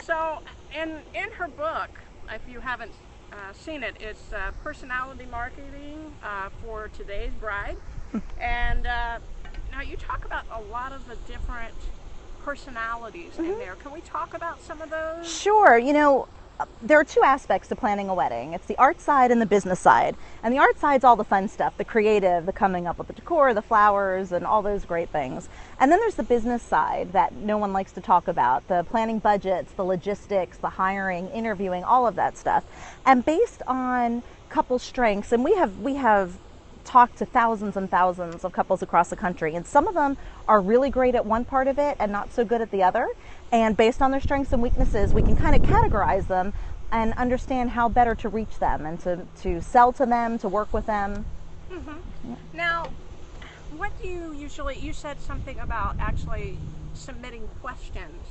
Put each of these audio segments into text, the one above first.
So, in her book, if you haven't seen it, it's personality marketing for today's bride, and now you talk about a lot of the different personalities in there. Can we talk about some of those? Sure. There are two aspects to planning a wedding. It's the art side and the business side. And the art side's all the fun stuff, the creative, the coming up with the decor, the flowers, and all those great things. And then there's the business side that no one likes to talk about, the planning budgets, the logistics, the hiring, interviewing, all of that stuff. And based on couple strengths, and we have talked to thousands and thousands of couples across the country, and some of them are really great at one part of it and not so good at the other. And based on their strengths and weaknesses, we can kind of categorize them and understand how better to reach them and to sell to them, to work with them. Yeah. Now, what do you usually, you said something about actually submitting questions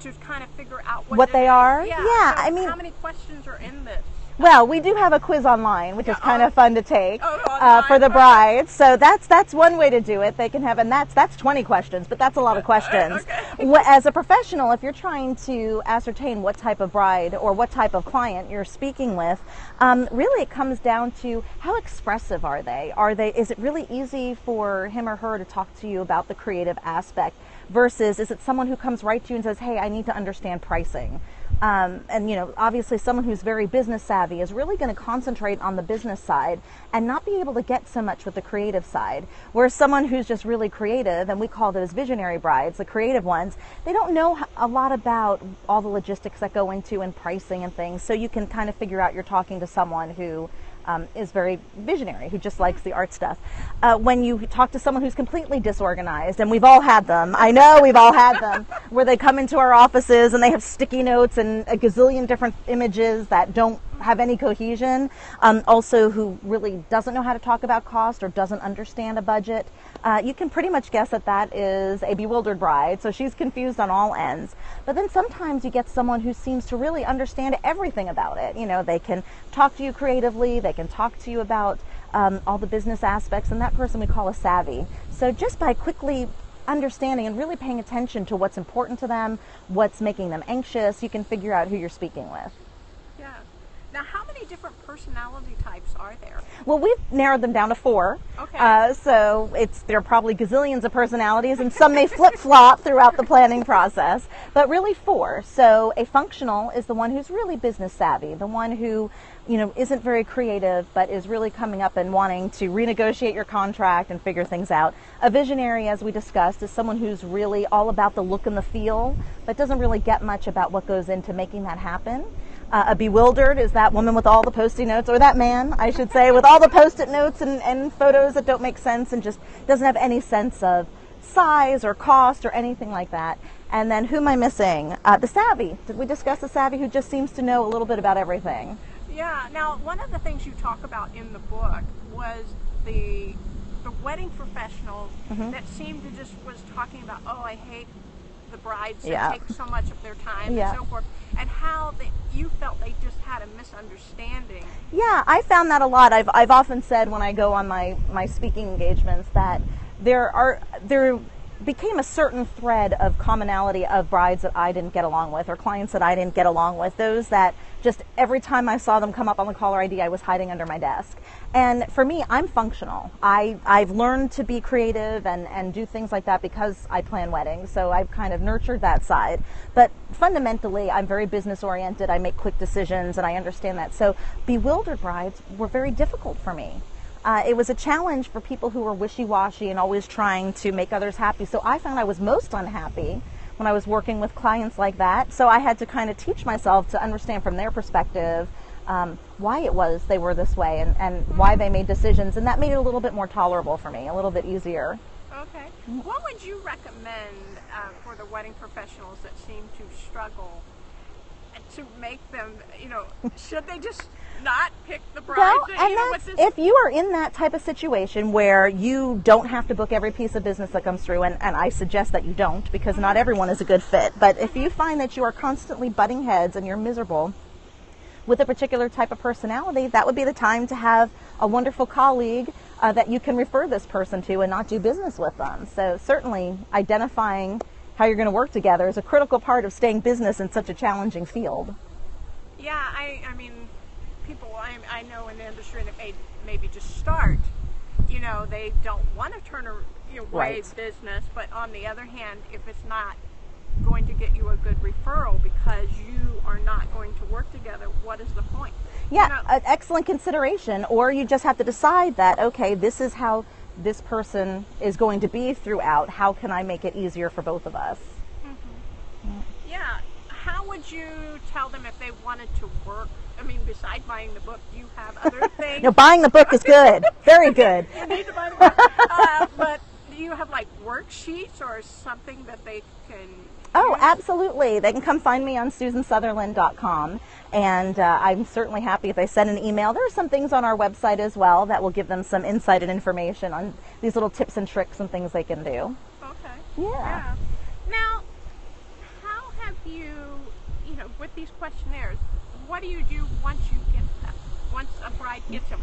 to kind of figure out what they are. Yeah, so I mean, how many questions are in this? Well, we do have a quiz online, which is kind of fun to take for the okay. brides. So that's one way to do it. They can have, and that's 20 questions, but that's a lot of questions. Okay. As a professional, if you're trying to ascertain what type of bride or what type of client you're speaking with, really it comes down to how expressive are they? Is it really easy for him or her to talk to you about the creative aspect versus is it someone who comes right to you and says, hey, I need to understand pricing? And obviously someone who's very business savvy is really going to concentrate on the business side and not be able to get so much with the creative side. Whereas someone who's just really creative, and we call those visionary brides, the creative ones, they don't know a lot about all the logistics that go into and pricing and things. So you can kind of figure out you're talking to someone who is very visionary, who just likes the art stuff. When you talk to someone who's completely disorganized, and we've all had them, I know we've all had them, where they come into our offices and they have sticky notes and a gazillion different images that don't have any cohesion. Also who really doesn't know how to talk about cost or doesn't understand a budget. You can pretty much guess that is a bewildered bride, so she's confused on all ends. But then sometimes you get someone who seems to really understand everything about it. They can talk to you creatively, they can talk to you about all the business aspects, and that person we call a savvy. So just by quickly understanding and really paying attention to what's important to them, what's making them anxious, you can figure out who you're speaking with. Yeah. Now, how many different personality types are there? Well, we've narrowed them down to 4. Okay. So there are probably gazillions of personalities, and some may flip-flop throughout the planning process, but really 4. So a functional is the one who's really business savvy, the one who isn't very creative, but is really coming up and wanting to renegotiate your contract and figure things out. A visionary, as we discussed, is someone who's really all about the look and the feel, but doesn't really get much about what goes into making that happen. A bewildered is that woman with all the Post-it notes, or that man, I should say, with all the Post-it notes and photos that don't make sense and just doesn't have any sense of size or cost or anything like that. And then who am I missing? The savvy. Did we discuss the savvy who just seems to know a little bit about everything? Yeah. Now, one of the things you talk about in the book was the wedding professional that seemed to just was talking about, oh, I hate the brides that take so much of their time and so forth, and how you felt they just had a misunderstanding. Yeah, I found that a lot. I've often said when I go on my speaking engagements that there became a certain thread of commonality of brides that I didn't get along with, or clients that I didn't get along with, those that just every time I saw them come up on the caller ID, I was hiding under my desk. And for me, I'm functional. I've learned to be creative and do things like that because I plan weddings, so I've kind of nurtured that side. But fundamentally, I'm very business oriented. I make quick decisions, and I understand that. So bewildered brides were very difficult for me. It was a challenge for people who were wishy-washy and always trying to make others happy. So I found I was most unhappy when I was working with clients like that. So I had to kind of teach myself to understand from their perspective why it was they were this way and why they made decisions. And that made it a little bit more tolerable for me, a little bit easier. Okay. What would you recommend for the wedding professionals that seem to struggle to make them, should they just not pick the bride? Well, if you are in that type of situation where you don't have to book every piece of business that comes through, and I suggest that you don't, because not everyone is a good fit, but if you find that you are constantly butting heads and you're miserable with a particular type of personality, that would be the time to have a wonderful colleague that you can refer this person to and not do business with them. So certainly identifying how you're going to work together is a critical part of staying business in such a challenging field. Yeah, I mean, people I know in the industry that maybe just start, you know, they don't want to turn away business, but on the other hand, if it's not going to get you a good referral because you are not going to work together, what is the point? Yeah, you know, excellent consideration. Or you just have to decide that, okay, this is how this person is going to be throughout. How can I make it easier for both of us? Mm-hmm. Yeah. How would you tell them if they wanted to work? I mean, besides buying the book, do you have other things? No, buying the book is good. Very good. You need to buy the book. But do you have like worksheets or something that they can Oh, use? absolutely. They can come find me on SusanSutherland.com, and I'm certainly happy if they send an email. There are some things on our website as well that will give them some insight and information on these little tips and tricks and things they can do. Okay. Yeah. Now, how have you know, with these questionnaires, what do you do once you get them? Once a bride gets them,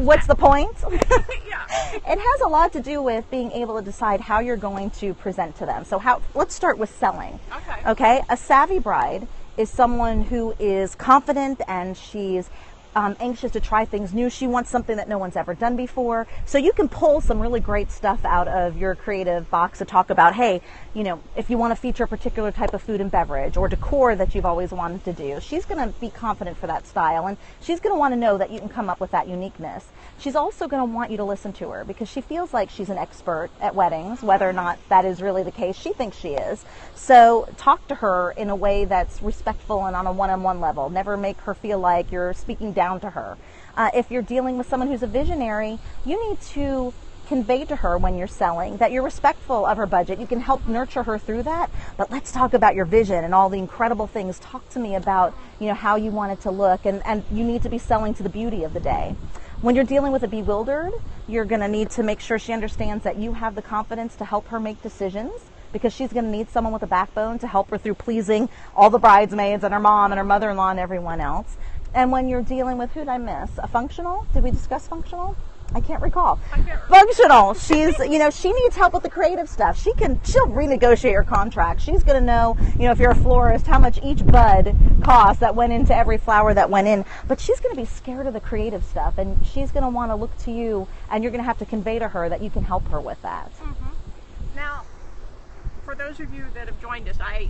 what's the point? Yeah. It has a lot to do with being able to decide how you're going to present to them. So let's start with selling. Okay. A savvy bride is someone who is confident and she's anxious to try things new. She wants something that no one's ever done before. So you can pull some really great stuff out of your creative box to talk about, hey, you know, if you want to feature a particular type of food and beverage or decor that you've always wanted to do, she's going to be confident for that style, and she's going to want to know that you can come up with that uniqueness. She's also going to want you to listen to her because she feels like she's an expert at weddings, whether or not that is really the case. She thinks she is. So talk to her in a way that's respectful and on a one-on-one level. Never make her feel like you're speaking down to her. If you're dealing with someone who's a visionary, you need to convey to her when you're selling that you're respectful of her budget. You can help nurture her through that, but let's talk about your vision and all the incredible things. Talk to me about, you know, how you want it to look, and you need to be selling to the beauty of the day. When you're dealing with a bewildered, you're going to need to make sure she understands that you have the confidence to help her make decisions, because she's going to need someone with a backbone to help her through pleasing all the bridesmaids and her mom and her mother-in-law and everyone else. And when you're dealing with, who did I miss? A functional? Did we discuss functional? I can't recall. Functional. She's, you know, she needs help with the creative stuff. She'll renegotiate your contract. She's going to know, you know, if you're a florist, how much each bud costs that went into every flower that went in. But she's going to be scared of the creative stuff, and she's going to want to look to you, and you're going to have to convey to her that you can help her with that. Mm-hmm. Now, for those of you that have joined us, I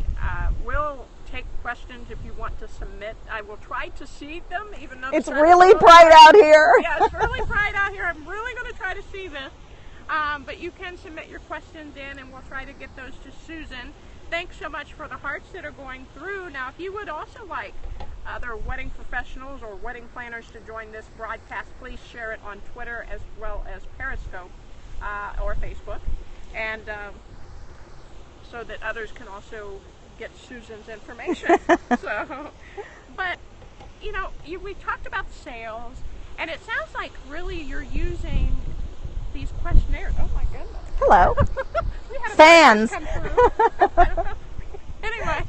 will take questions if you want to submit. I will try to see them, even though it's really bright out here. Yeah, it's really bright out here. I'm really going to try to see this. But you can submit your questions in, and we'll try to get those to Susan. Thanks so much for the hearts that are going through. Now, if you would also like other wedding professionals or wedding planners to join this broadcast, please share it on Twitter as well as Periscope or Facebook, and so that others can also get Susan's information. But you know, we talked about the sales, and it sounds like really you're using these questionnaires. Oh my goodness! Hello, we had a fans. come through. Anyway,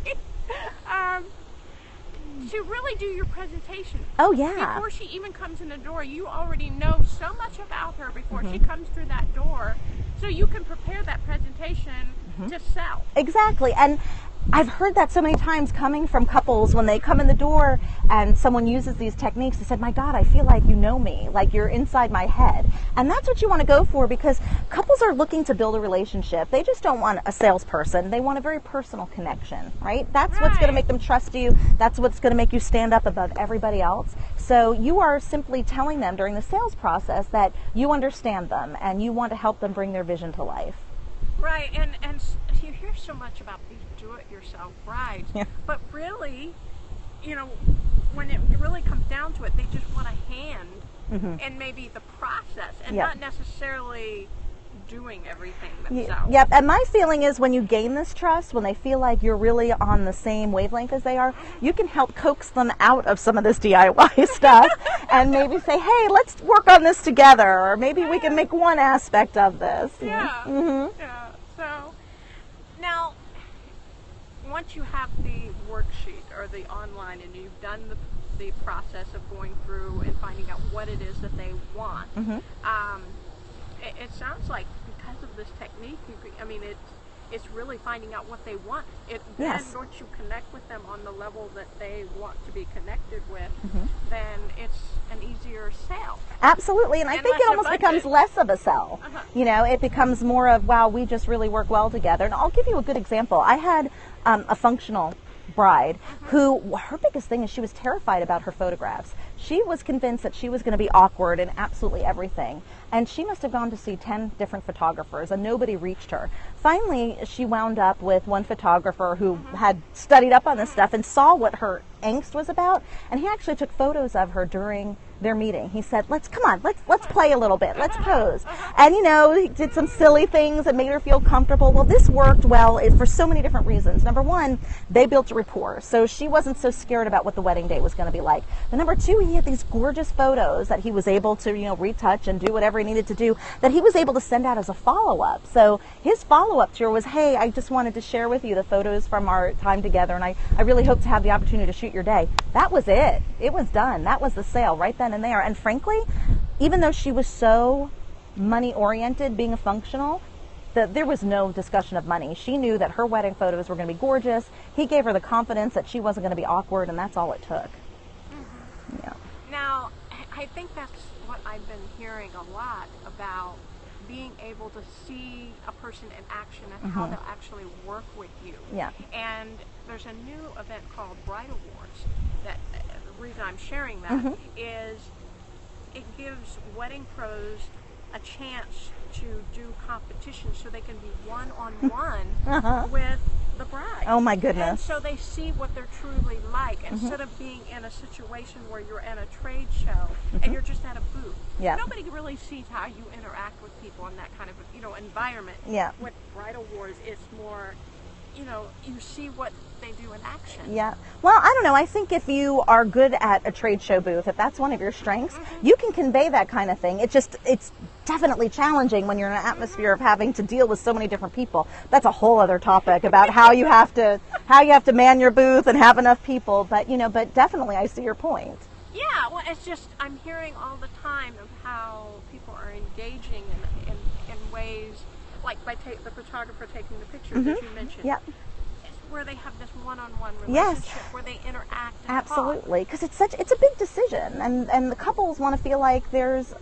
to really do your presentation. Oh yeah. Before she even comes in the door, you already know so much about her before she comes through that door, so you can prepare that presentation to sell. Exactly, and I've heard that so many times coming from couples when they come in the door and someone uses these techniques. They said, my God, I feel like you know me, like you're inside my head. And that's what you want to go for, because couples are looking to build a relationship. They just don't want a salesperson. They want a very personal connection, right? That's what's going to make them trust you. That's what's going to make you stand up above everybody else. So you are simply telling them during the sales process that you understand them and you want to help them bring their vision to life. Right, and you hear so much about these do-it-yourself brides, but really, you know, when it really comes down to it, they just want a hand and maybe the process, and not necessarily doing everything themselves. Yep, and my feeling is when you gain this trust, when they feel like you're really on the same wavelength as they are, you can help coax them out of some of this DIY stuff and maybe say, hey, let's work on this together, or maybe we can make one aspect of this. Yeah. Yeah. So now, once you have the worksheet or the online and you've done the process of going through and finding out what it is that they want, it sounds like because of this technique, it's really finding out what they want. Then Yes. once you connect with them on the level that they want to be connected with, then it's an easier sale. Absolutely, and I think less it a almost budget. becomes less of a sell. You know, it becomes more of, wow, we just really work well together. And I'll give you a good example. I had a functional bride who, her biggest thing is she was terrified about her photographs. She was convinced that she was going to be awkward in absolutely everything. And she must have gone to see 10 different photographers and nobody reached her. Finally, she wound up with one photographer who had studied up on this stuff and saw what her angst was about. And he actually took photos of her during their meeting. He said, let's play a little bit. Let's pose. And, you know, he did some silly things that made her feel comfortable. Well, this worked well for so many different reasons. Number one, they built a rapport. So she wasn't so scared about what the wedding day was going to be like. But number two, he had these gorgeous photos that he was able to, you know, retouch and do whatever he needed to do that he was able to send out as a follow-up. So his follow-up to her was, hey, I just wanted to share with you the photos from our time together, and I really hope to have the opportunity to shoot your day. That was it. It was done. That was the sale right then and there. And frankly, even though she was so money-oriented, being a functional, there was no discussion of money. She knew that her wedding photos were going to be gorgeous. He gave her the confidence that she wasn't going to be awkward, and that's all it took. Yeah. Now, I think that's what I've been hearing a lot about, being able to see a person in action and how they'll actually work with you. Yeah. And there's a new event called Bride Awards. That the reason I'm sharing that is it gives wedding pros a chance to do competitions so they can be one-on-one with the bride. Oh my And goodness. so they see what they're truly like, instead of being in a situation where you're at a trade show and you're just at a booth. Yeah. Nobody really sees how you interact with people in that kind of, you know, environment. Yeah. With Bridal Wars, it's more, you know, you see what they do in action. Yeah. Well, I don't know. I think if you are good at a trade show booth, if that's one of your strengths, you can convey that kind of thing. It's definitely challenging when you're in an atmosphere of having to deal with so many different people. That's a whole other topic about how you have to man your booth and have enough people. But, you know, but definitely I see your point. Yeah, well, it's just, I'm hearing all the time of how people are engaging in ways, like by the photographer taking the pictures, as you mentioned. Yeah. It's where they have this one-on-one Yes. relationship, where they interact and Absolutely, because it's a big decision, and the couples want to feel like there's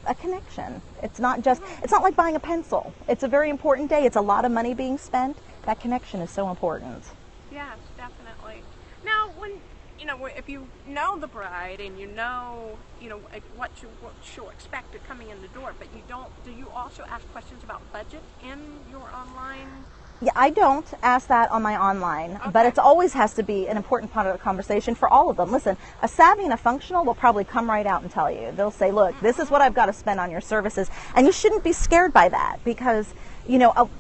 a connection. It's not like buying a pencil. It's a very important day. It's a lot of money being spent. That connection is so important. Yes, definitely. Now, if you know the bride and you know what she'll expect coming in the door, but do you also ask questions about budget in your online? Yeah, I don't ask that on my online, but it always has to be an important part of the conversation for all of them. Listen, a savvy and a functional will probably come right out and tell you. They'll say, look, this is what I've got to spend on your services, and you shouldn't be scared by that, because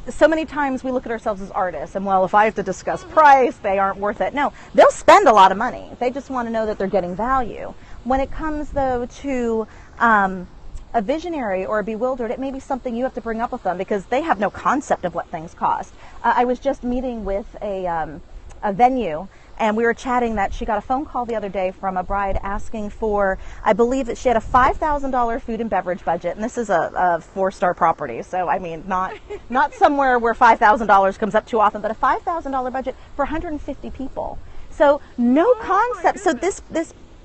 so many times we look at ourselves as artists, and well, if I have to discuss price, they aren't worth it. No, they'll spend a lot of money. They just want to know that they're getting value. When it comes, though, to a visionary or a bewildered, it may be something you have to bring up with them because they have no concept of what things cost. I was just meeting with a venue, and we were chatting that she got a phone call the other day from a bride asking for, I believe that she had a $5,000 food and beverage budget, and this is a 4-star property, so I mean not somewhere where $5,000 comes up too often, but a $5,000 budget for 150 people. So no concept. So this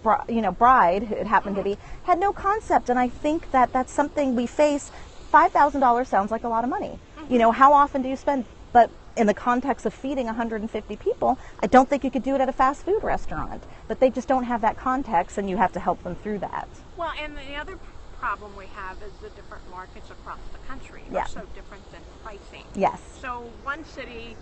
bride, who it happened to be, had no concept, and I think that that's something we face. $5,000 sounds like a lot of money. How often do you spend? But in the context of feeding 150 people, I don't think you could do it at a fast food restaurant. But they just don't have that context, and you have to help them through that. Well, and the other problem we have is the different markets across the country are so different than pricing. Yes. So one city,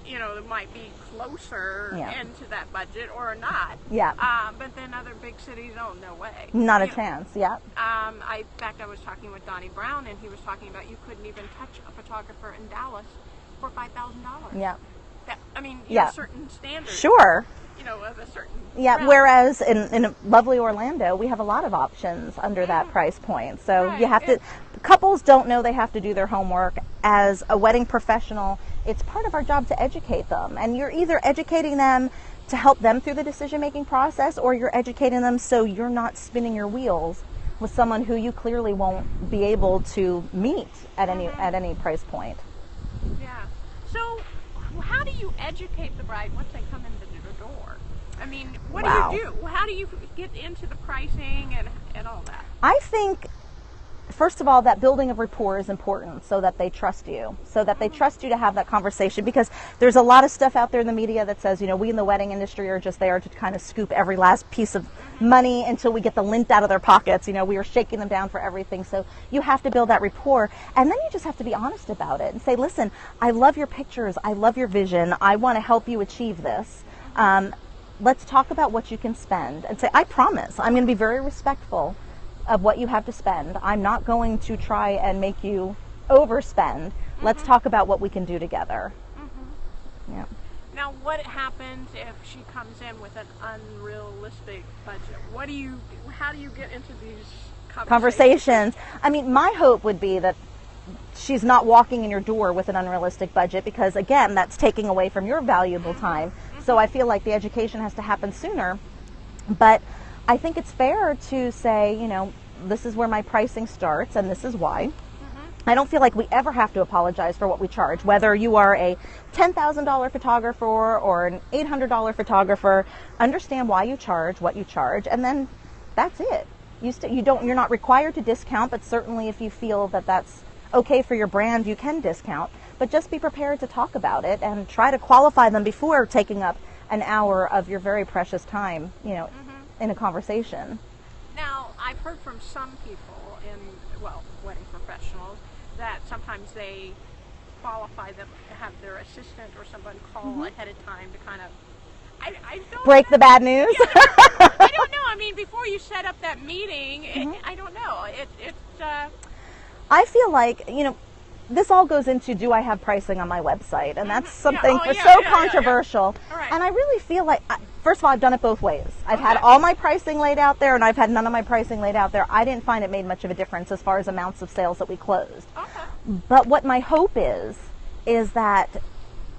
it might be closer into that budget or not. Yeah. But then other big cities, oh, no way. Not a chance, yeah. In fact, I was talking with Donnie Brown, and he was talking about you couldn't even touch a photographer in Dallas for $5,000. Yeah. Certain standards. Sure. Of a certain realm. Whereas in lovely Orlando, we have a lot of options under that price point. So you have to, couples don't know they have to do their homework. As a wedding professional, it's part of our job to educate them. And you're either educating them to help them through the decision-making process, or you're educating them so you're not spinning your wheels with someone who you clearly won't be able to meet at any price point. Yeah. So how do you educate the bride once they come into the door? I mean, what Wow. do you do? How do you get into the pricing and all that? I think, first of all, that building of rapport is important so that they trust you, so that they trust you to have that conversation, because there's a lot of stuff out there in the media that says, we in the wedding industry are just there to kind of scoop every last piece of money until we get the lint out of their pockets. We are shaking them down for everything. So you have to build that rapport, and then you just have to be honest about it and say, listen, I love your pictures. I love your vision. I want to help you achieve this. Let's talk about what you can spend, and say, I promise I'm going to be very respectful of what you have to spend. I'm not going to try and make you overspend. Let's talk about what we can do together. Yeah. Now, what happens if she comes in with an unrealistic budget? How do you get into these conversations? I mean, my hope would be that she's not walking in your door with an unrealistic budget, because again, that's taking away from your valuable time. So I feel like the education has to happen sooner. But I think it's fair to say, this is where my pricing starts and this is why. I don't feel like we ever have to apologize for what we charge, whether you are a $10,000 photographer or an $800 photographer. Understand why you charge, what you charge, and then that's it. You're not required to discount, but certainly if you feel that that's okay for your brand, you can discount. But just be prepared to talk about it and try to qualify them before taking up an hour of your very precious time, in a conversation. Now, I've heard from some people wedding professionals, that sometimes they qualify them to have their assistant or someone call ahead of time to kind of, I don't break the bad news. Yeah, I don't know. I mean, before you set up that meeting, I don't know. I feel like, this all goes into, do I have pricing on my website? And that's something controversial. Yeah. Right. And I really feel like, first of all, I've done it both ways. I've had all my pricing laid out there, and I've had none of my pricing laid out there. I didn't find it made much of a difference as far as amounts of sales that we closed. Okay. But what my hope is that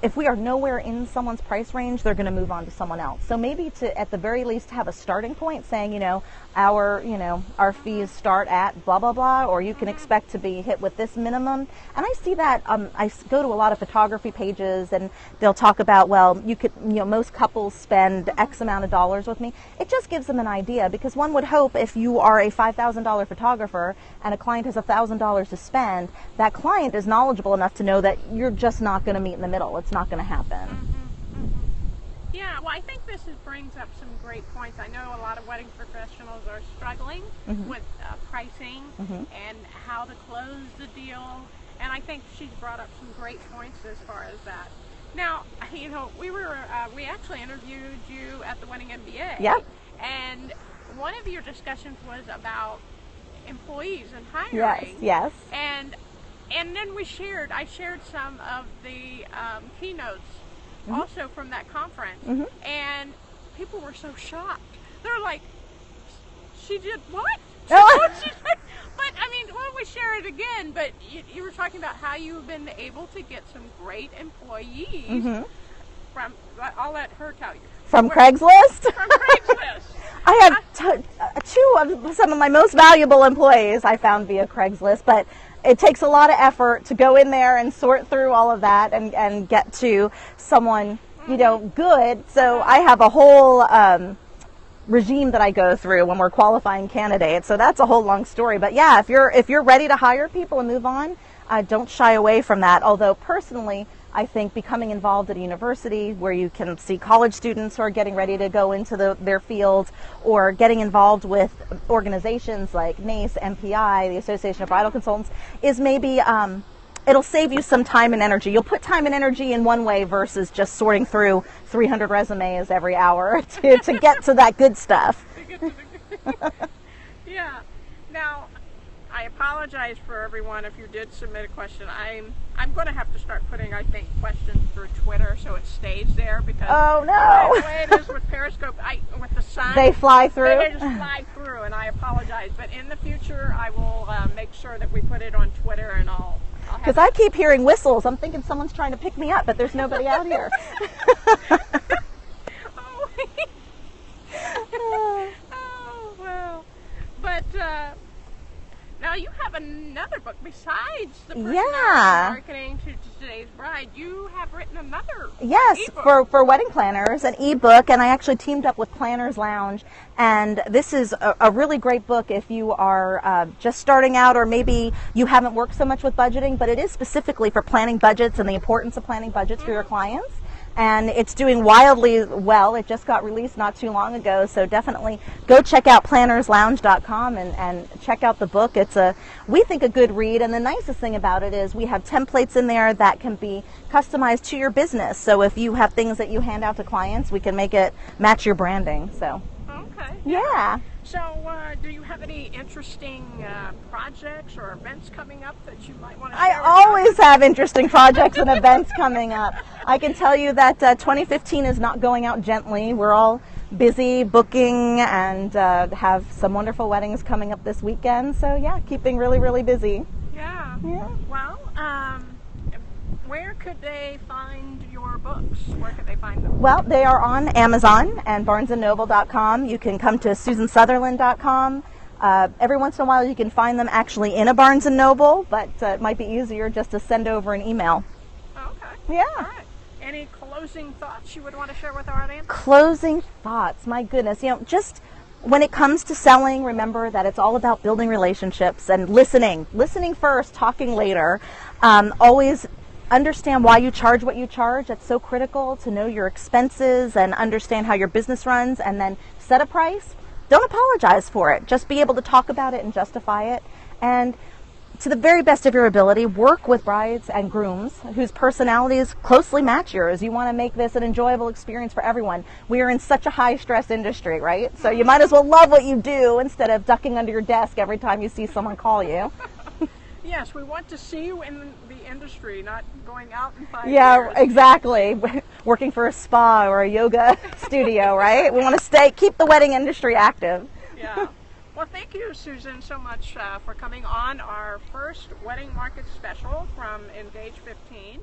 if we are nowhere in someone's price range, they're going to move on to someone else. So maybe to, at the very least, have a starting point saying, our fees start at blah, blah, blah, or you can expect to be hit with this minimum. And I see that, I go to a lot of photography pages and they'll talk about, most couples spend X amount of dollars with me. It just gives them an idea, because one would hope if you are a $5,000 photographer and a client has $1,000 to spend, that client is knowledgeable enough to know that you're just not going to meet in the middle. It's not going to happen. Yeah, well, I think this brings up some great points. I know a lot of wedding professionals are struggling with pricing and how to close the deal, and I think she's brought up some great points as far as that. Now, we actually interviewed you at the Wedding MBA. Yep. And one of your discussions was about employees and hiring. Yes. And then I shared some of the keynotes also from that conference, and people were so shocked. They're like, she did what? But I mean, we share it again, but you were talking about how you've been able to get some great employees from, I'll let her tell you. From Craigslist? From Craigslist. I have two of some of my most valuable employees I found via Craigslist, but it takes a lot of effort to go in there and sort through all of that and get to someone, good. So I have a whole regime that I go through when we're qualifying candidates. So that's a whole long story. But yeah, if you're ready to hire people and move on, don't shy away from that. Although personally, I think becoming involved at a university where you can see college students who are getting ready to go into their fields, or getting involved with organizations like NACE, MPI, the Association of Bridal Consultants, is maybe, it'll save you some time and energy. You'll put time and energy in one way versus just sorting through 300 resumes every hour to get to that good stuff. Yeah. Now, I apologize for everyone if you did submit a question. I'm going to have to start putting, I think, questions through Twitter so it stays there, because the way it is with Periscope, with the sun, they fly through. They just fly through, and I apologize. But in the future, I will make sure that we put it on Twitter, and I'll because I keep hearing whistles. I'm thinking someone's trying to pick me up, but there's nobody out here. Oh, well. But now Well, you have another book besides the personality marketing to today's bride. You have written another ebook. for wedding planners, an ebook, and I actually teamed up with Planners Lounge. And this is a really great book if you are just starting out, or maybe you haven't worked so much with budgeting, but it is specifically for planning budgets and the importance of planning budgets for your clients. And it's doing wildly well. It just got released not too long ago, so definitely go check out plannerslounge.com and check out the book. It's we think, a good read, and the nicest thing about it is we have templates in there that can be customized to your business. So if you have things that you hand out to clients, we can make it match your branding. So okay. Yeah. So do you have any interesting projects or events coming up that you might want to share? I always have interesting projects and events coming up. I can tell you that 2015 is not going out gently. We're all busy booking and have some wonderful weddings coming up this weekend. So yeah, keeping really, really busy. Yeah. Well, where could they find your books? Where could they find them? Well, they are on Amazon and barnesandnoble.com. You can come to susansutherland.com. Every once in a while you can find them actually in a Barnes & Noble, but it might be easier just to send over an email. Okay. Yeah. All right. Any closing thoughts you would want to share with our audience? Closing thoughts. My goodness. Just when it comes to selling, remember that it's all about building relationships and listening. Listening first, talking later. Always understand why you charge what you charge. That's so critical, to know your expenses and understand how your business runs, and then set a price. Don't apologize for it. Just be able to talk about it and justify it. And to the very best of your ability, work with brides and grooms whose personalities closely match yours. You want to make this an enjoyable experience for everyone. We are in such a high-stress industry, right? So you might as well love what you do instead of ducking under your desk every time you see someone call you. Yes, we want to see you in the industry, not going out in 5 years. Yeah, exactly. Working for a spa or a yoga studio, right? We want to keep the wedding industry active. Yeah. Well, thank you, Susan, so much for coming on our first Wedding Market Special from Engage 15.